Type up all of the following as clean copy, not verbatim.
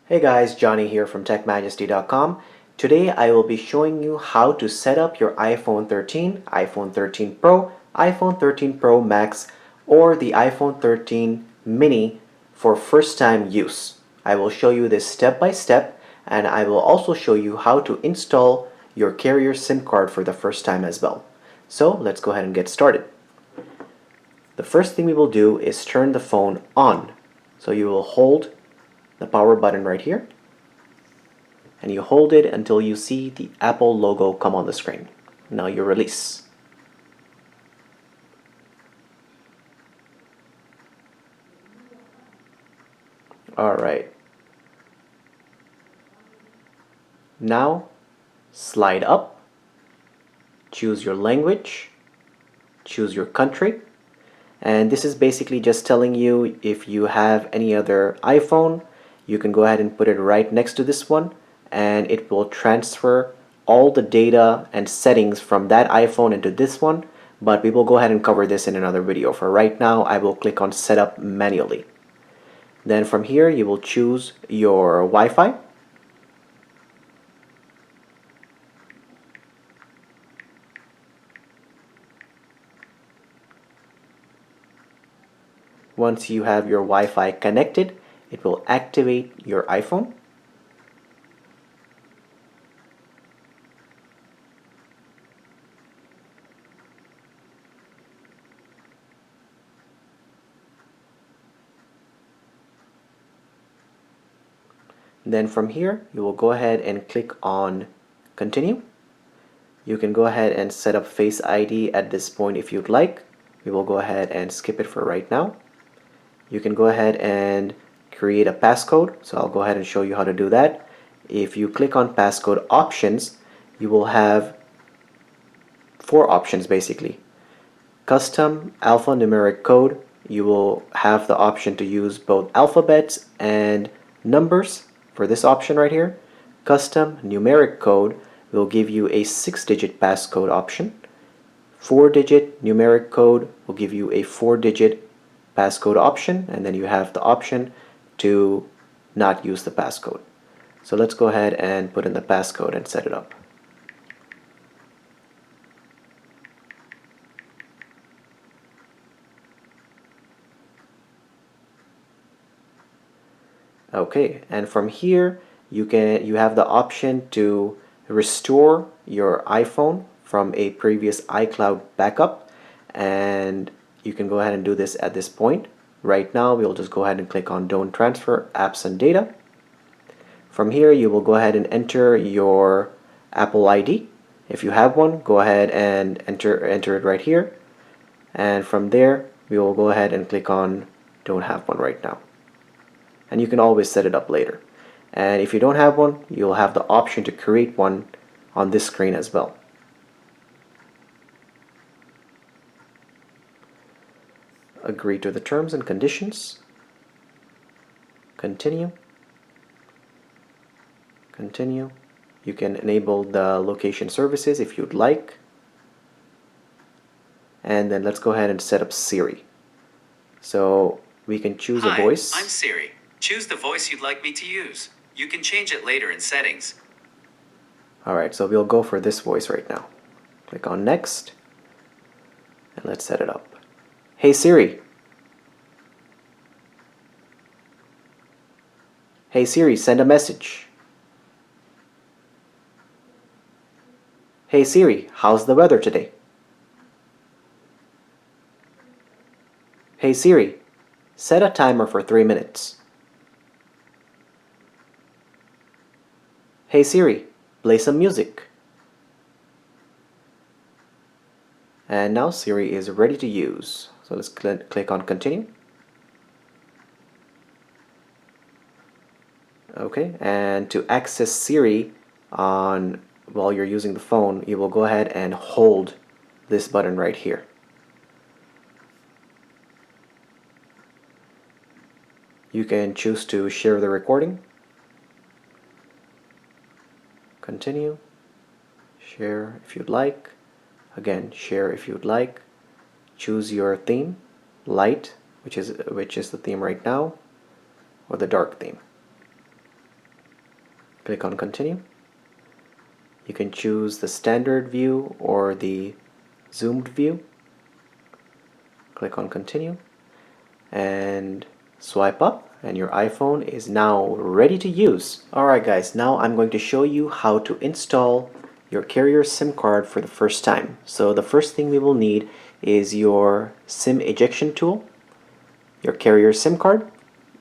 Hey guys, Johnny here from TechMajesty.com. Today I will be showing you how to set up your iPhone 13, iPhone 13 Pro, iPhone 13 Pro Max, or the iPhone 13 mini for first time use. I will show you this step by step, and I will also show you how to install your carrier SIM card for the first time as well. So let's go ahead and get started. The first thing we will do is turn the phone on. So you will hold the power button right here, and you hold it until you see the Apple logo come on the screen. Now you release. Alright. Now slide up, choose your language, choose your country, and this is basically just telling you if you have any other iPhone, you can go ahead and put it right next to this one, and it will transfer all the data and settings from that iPhone into this one, but we will go ahead and cover this in another video. For right now, I will click on Setup manually. Then from here, you will choose your Wi-Fi. Once you have your Wi-Fi connected, it will activate your iPhone. Then from here, you will go ahead and click on Continue. You can go ahead and set up Face ID at this point if you'd like. We will go ahead and skip it for right now. You can go ahead and create a passcode. So I'll go ahead and show you how to do that. If you click on passcode options, you will have four options basically. Custom alphanumeric code. You will have the option to use both alphabets and numbers for this option right here. Custom numeric code will give you a 6-digit passcode option. 4-digit numeric code will give you a 4-digit passcode option, and then you have the option to not use the passcode. So let's go ahead and put in the passcode and set it up. Okay, and from here you have the option to restore your iPhone from a previous iCloud backup, and you can go ahead and do this at this point. Right now we'll just go ahead and click on Don't Transfer Apps and Data. From here you will go ahead and enter your Apple ID. If you have one, go ahead and enter it right here, and from there we will go ahead and click on Don't have one right now. And you can always set it up later. And if you don't have one, you'll have the option to create one on this screen as well. Agree to the terms and conditions. Continue. Continue. You can enable the location services if you'd like. And then let's go ahead and set up Siri. So we can choose a voice. Hi, I'm Siri. Choose the voice you'd like me to use. You can change it later in settings. Alright, so we'll go for this voice right now. Click on Next, and let's set it up. Hey Siri. Hey Siri, send a message. Hey Siri, how's the weather today? Hey Siri, set a timer for 3 minutes. Hey Siri, play some music. And now Siri is ready to use. So let's click on Continue. Okay, and to access Siri while you're using the phone, you will go ahead and hold this button right here. You can choose to share the recording. Continue. Share if you'd like. Again, share if you'd like. Choose your theme, light, which is the theme right now, or the dark theme. Click on continue. You can choose the standard view or the zoomed view. Click on continue and swipe up, and your iPhone is now ready to use. Alright guys, now I'm going to show you how to install your carrier SIM card for the first time. So the first thing we will need is your SIM ejection tool, your carrier SIM card,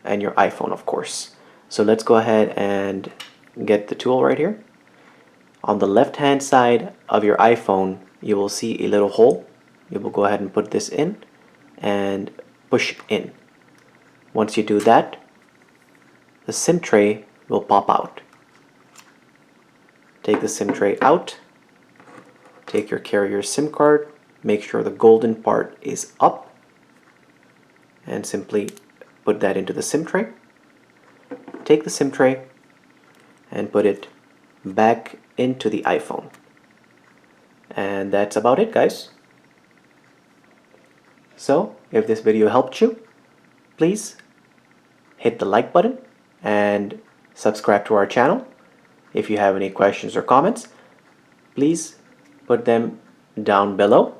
and your iPhone, of course. So let's go ahead and get the tool right here. On the left hand side of your iPhone, you will see a little hole. You will go ahead and put this in and push in. Once you do that, the SIM tray will pop out. Take the SIM tray out, take your carrier SIM card, make sure the golden part is up, and simply put that into the SIM tray. Take the SIM tray and put it back into the iPhone. And that's about it, guys. So, if this video helped you, please hit the like button and subscribe to our channel. If you have any questions or comments, please put them down below.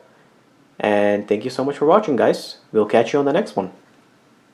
And thank you so much for watching, guys. We'll catch you on the next one.